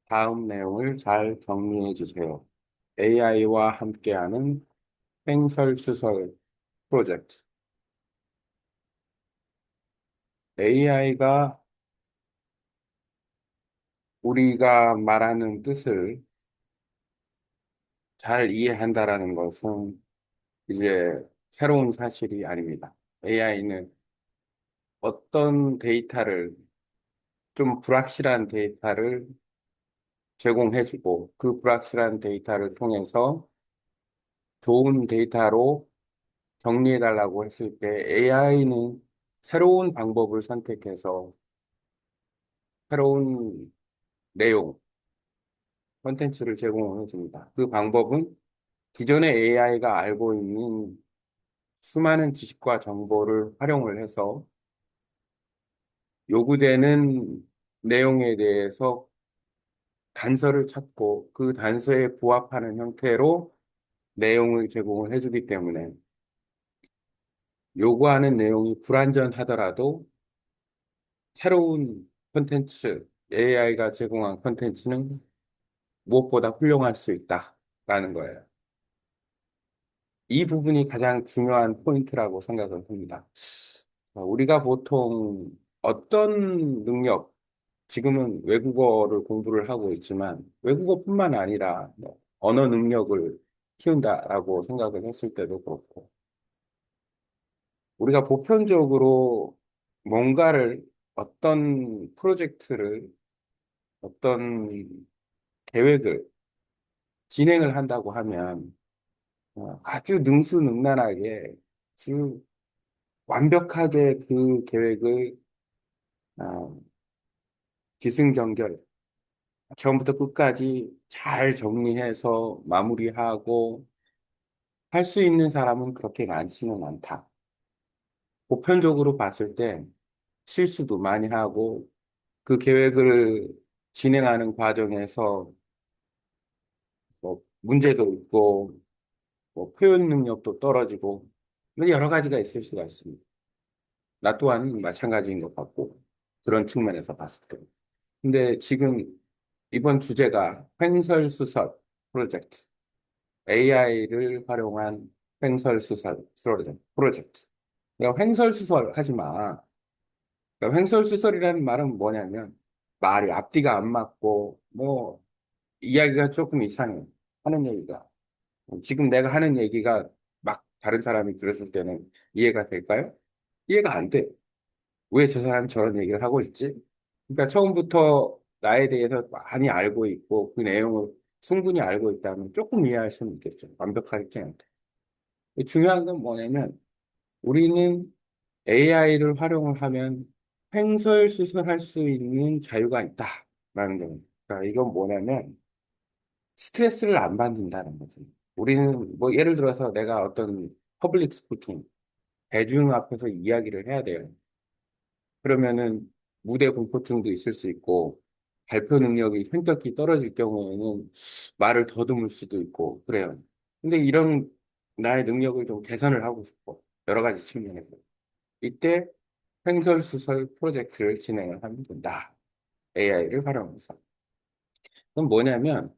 다음 내용을 잘 정리해 주세요. AI와 함께하는 횡설수설 프로젝트. AI가 우리가 말하는 뜻을 잘 이해한다라는 것은 이제 새로운 사실이 아닙니다. AI는 어떤 데이터를, 좀 불확실한 데이터를 제공해주고 그 불확실한 데이터를 통해서 좋은 데이터로 정리해달라고 했을 때 AI는 새로운 방법을 선택해서 새로운 내용, 콘텐츠를 제공해 줍니다. 그 방법은 기존의 AI가 알고 있는 수많은 지식과 정보를 활용을 해서 요구되는 내용에 대해서 단서를 찾고 그 단서에 부합하는 형태로 내용을 제공을 해주기 때문에 요구하는 내용이 불완전하더라도 새로운 콘텐츠, AI가 제공한 콘텐츠는 무엇보다 훌륭할 수 있다라는 거예요. 이 부분이 가장 중요한 포인트라고 생각을 합니다. 우리가 보통 어떤 능력, 지금은 외국어를 공부를 하고 있지만 외국어뿐만 아니라 뭐 언어 능력을 키운다라고 생각을 했을 때도 그렇고 우리가 보편적으로 뭔가를 어떤 프로젝트를 어떤 계획을 진행을 한다고 하면 아주 능수능란하게 아주 완벽하게 그 계획을 어, 기승전결 처음부터 끝까지 잘 정리해서 마무리하고 할 수 있는 사람은 그렇게 많지는 않다. 보편적으로 봤을 때 실수도 많이 하고 그 계획을 진행하는 과정에서 뭐 문제도 있고 뭐 표현 능력도 떨어지고 뭐 여러 가지가 있을 수가 있습니다. 나 또한 마찬가지인 것 같고 그런 측면에서 봤을 때. 근데 지금 이번 주제가 횡설수설 프로젝트, AI를 활용한 횡설수설 프로젝트. 그러니까 횡설수설 하지 마. 그러니까 횡설수설이라는 말은 뭐냐면 말이 앞뒤가 안 맞고 뭐 이야기가 조금 이상해. 하는 얘기가. 지금 내가 하는 얘기가 막 다른 사람이 들었을 때는 이해가 될까요? 이해가 안 돼. 왜 저 사람이 저런 얘기를 하고 있지? 그러니까 처음부터 나에 대해서 많이 알고 있고 그 내용을 충분히 알고 있다면 조금 이해할 수는 있겠죠. 완벽하지 않대. 중요한 건 뭐냐면 우리는 AI를 활용을 하면 횡설수설할 수 있는 자유가 있다라는 겁니다. 그러니까 이건 뭐냐면 스트레스를 안 받는다는 거죠. 우리는 뭐 예를 들어서 내가 어떤 퍼블릭 스피킹, 대중 앞에서 이야기를 해야 돼요. 그러면은 무대 공포증도 있을 수 있고 발표 능력이 현격히 떨어질 경우에는 말을 더듬을 수도 있고 그래요. 근데 이런 나의 능력을 좀 개선을 하고 싶어. 여러 가지 측면에서. 이때 횡설수설 프로젝트를 진행을 하면 된다. AI를 활용해서. 그럼 뭐냐면,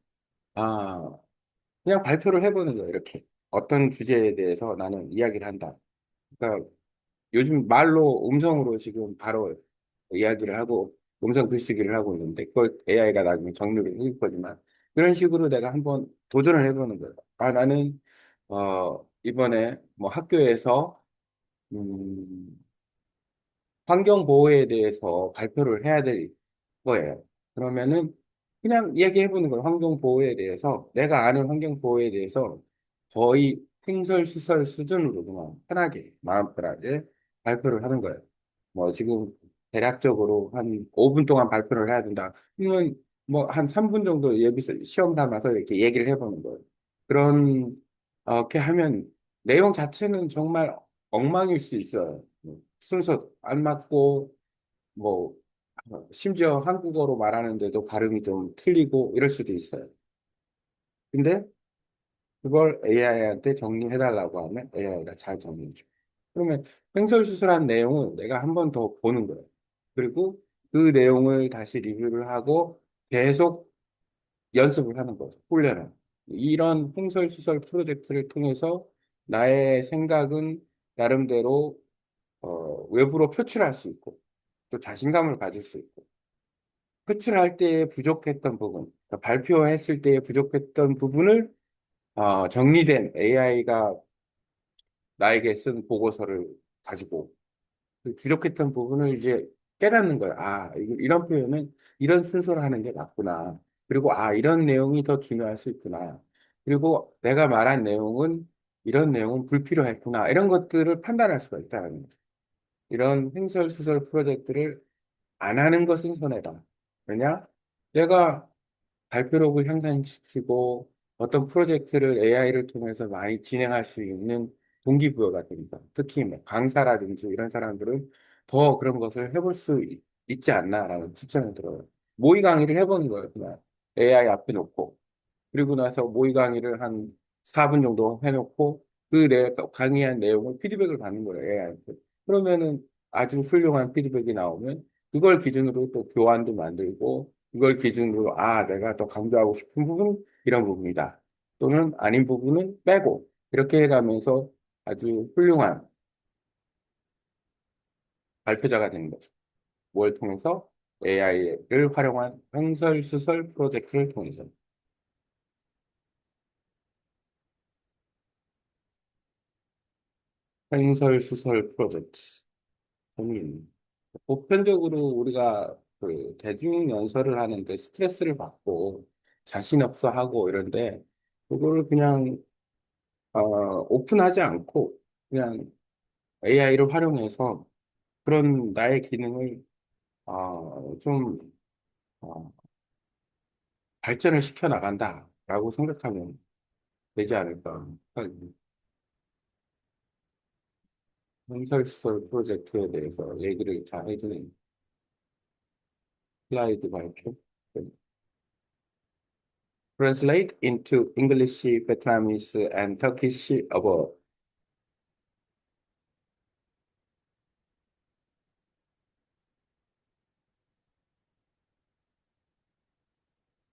아, 그냥 발표를 해보는 거예요, 이렇게. 어떤 주제에 대해서 나는 이야기를 한다. 그러니까 요즘 말로, 음성으로 지금 바로 이야기를 하고, 음성 글쓰기를 하고 있는데, 그걸 AI가 나중에 정리를 해줄 거지만, 그런 식으로 내가 한번 도전을 해보는 거예요. 아, 나는, 이번에 뭐 학교에서, 음, 환경 보호에 대해서 발표를 해야 될 거예요. 그러면은 그냥 얘기해 보는 거예요. 환경 보호에 대해서 내가 아는 환경 보호에 대해서 거의 횡설수설 수준으로 그냥 편하게 마음 편하게 발표를 하는 거예요. 뭐 지금 대략적으로 한 5분 동안 발표를 해야 된다. 그러면 뭐 한 3분 정도 예비 시험 삼아서 이렇게 얘기를 해보는 거예요. 그런 이렇게 하면 내용 자체는 정말 엉망일 수 있어요. 순서 안 맞고 뭐 심지어 한국어로 말하는데도 발음이 좀 틀리고 이럴 수도 있어요. 근데 그걸 AI한테 정리해달라고 하면 AI가 잘 정리해줘. 그러면 횡설수설한 내용을 내가 한 번 더 보는 거예요. 그리고 그 내용을 다시 리뷰를 하고 계속 연습을 하는 거죠. 훈련을. 이런 횡설수설 프로젝트를 통해서 나의 생각은 나름대로 외부로 표출할 수 있고 또 자신감을 가질 수 있고 표출할 때에 부족했던 부분, 그러니까 발표했을 때에 부족했던 부분을 정리된 AI가 나에게 쓴 보고서를 가지고 그 부족했던 부분을 이제 깨닫는 거예요. 아, 이런 표현은 이런 순서로 하는 게 맞구나. 그리고 아, 이런 내용이 더 중요할 수 있구나. 그리고 내가 말한 내용은 이런 내용은 불필요했구나. 이런 것들을 판단할 수가 있다는 거죠. 이런 횡설수설 프로젝트를 안 하는 것은 손해다. 왜냐? 내가 발표력을 향상시키고 어떤 프로젝트를 AI를 통해서 많이 진행할 수 있는 동기부여가 됩니다. 특히 뭐 강사라든지 이런 사람들은 더 그런 것을 해볼 수 있지 않나라는 추천을 들어요. 모의 강의를 해보는 거예요. 그냥 AI 앞에 놓고. 그리고 나서 모의 강의를 한 4분 정도 해놓고 그 강의한 내용을 피드백을 받는 거예요, AI한테. 그러면은 아주 훌륭한 피드백이 나오면 그걸 기준으로 또 교환도 만들고 그걸 기준으로 아, 내가 더 강조하고 싶은 부분 이런 부분이다. 또는 아닌 부분은 빼고 이렇게 해가면서 아주 훌륭한 발표자가 되는 거죠. 뭘 통해서? AI를 활용한 횡설수설 프로젝트를 통해서. 횡설수설 프로젝트. 재미있네. 보편적으로 우리가 그 대중 연설을 하는데 스트레스를 받고 자신 없어 하고 이런데 그거를 그냥 오픈하지 않고 그냥 AI를 활용해서 그런 나의 기능을 좀 어, 발전을 시켜 나간다라고 생각하면 되지 않을까. 홈설설 프로젝트에 대해서 얘기를 잘 해주는 슬라이드 발표. Translate into English, Vietnamese, and Turkish above.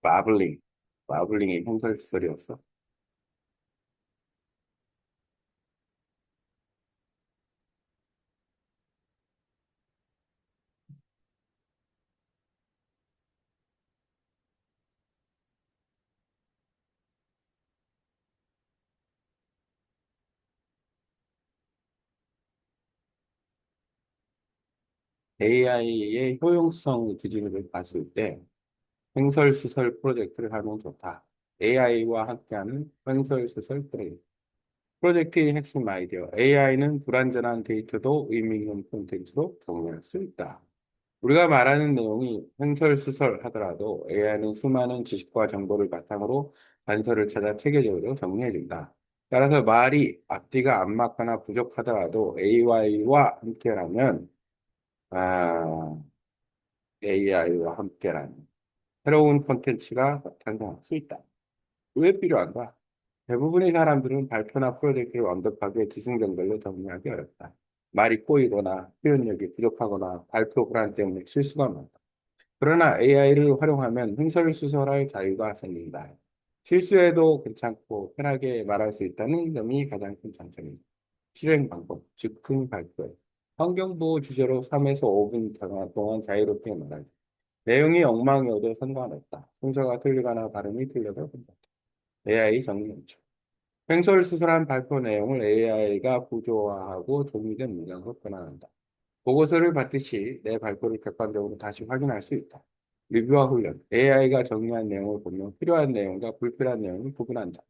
마블링. 마블링이 형설설이었어. AI의 효용성 기준을 봤을 때 횡설수설 프로젝트를 하면 좋다. AI와 함께하는 횡설수설 프로젝트. 프로젝트의 핵심 아이디어. AI는 불완전한 데이터도 의미 있는 콘텐츠로 정리할 수 있다. 우리가 말하는 내용이 횡설수설 하더라도 AI는 수많은 지식과 정보를 바탕으로 단서를 찾아 체계적으로 정리해준다. 따라서 말이 앞뒤가 안 맞거나 부족하더라도 AI와 함께라면, AI와 함께라면 새로운 콘텐츠가 탄생할 수 있다. 왜 필요한가? 대부분의 사람들은 발표나 프로젝트를 완벽하게 기승전결로 정리하기 어렵다. 말이 꼬이거나 표현력이 부족하거나 발표 불안 때문에 실수가 많다. 그러나 AI를 활용하면 횡설수설할 자유가 생긴다. 실수해도 괜찮고 편하게 말할 수 있다는 점이 가장 큰 장점입니다. 실행 방법, 즉흥 발표. 환경보호 주제로 3에서 5분 동안 자유롭게 말하기. 내용이 엉망이어도 상관없다. 순서가 틀리거나 발음이 틀려도 괜찮다. AI 정리 연출. 횡설수설한 발표 내용을 AI가 구조화하고 정리된 문장으로 변환한다. 보고서를 받듯이 내 발표를 객관적으로 다시 확인할 수 있다. 리뷰와 훈련. AI가 정리한 내용을 보면 필요한 내용과 불필요한 내용을 구분한다.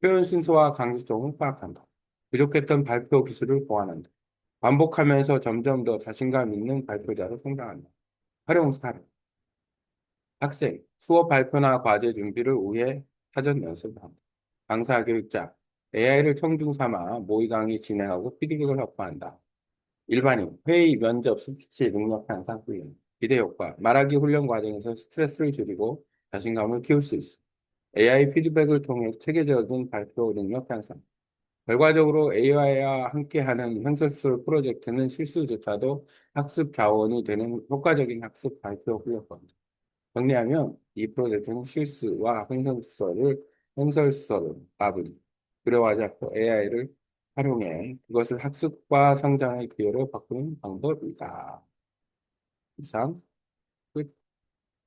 표현 순서와 강조점을 파악한다. 부족했던 발표 기술을 보완한다. 반복하면서 점점 더 자신감 있는 발표자로 성장한다. 활용 사례. 학생, 수업 발표나 과제 준비를 위해 사전 연습한다. 강사 교육자, AI를 청중 삼아 모의 강의 진행하고 피드백을 확보한다. 일반인, 회의, 면접, 스피치, 능력 향상 훈련, 기대 효과, 말하기 훈련 과정에서 스트레스를 줄이고 자신감을 키울 수 있어. AI 피드백을 통해 체계적인 발표 능력 향상. 결과적으로 AI와 함께하는 현실술 프로젝트는 실수조차도 학습 자원이 되는 효과적인 학습 발표 훈련법입니다. 정리하면 이 프로젝트는 실수와 횡설수설을 마무리. 그래와 자꾸 AI를 활용해 그것을 학습과 성장의 기회로 바꾸는 방법이다. 이상.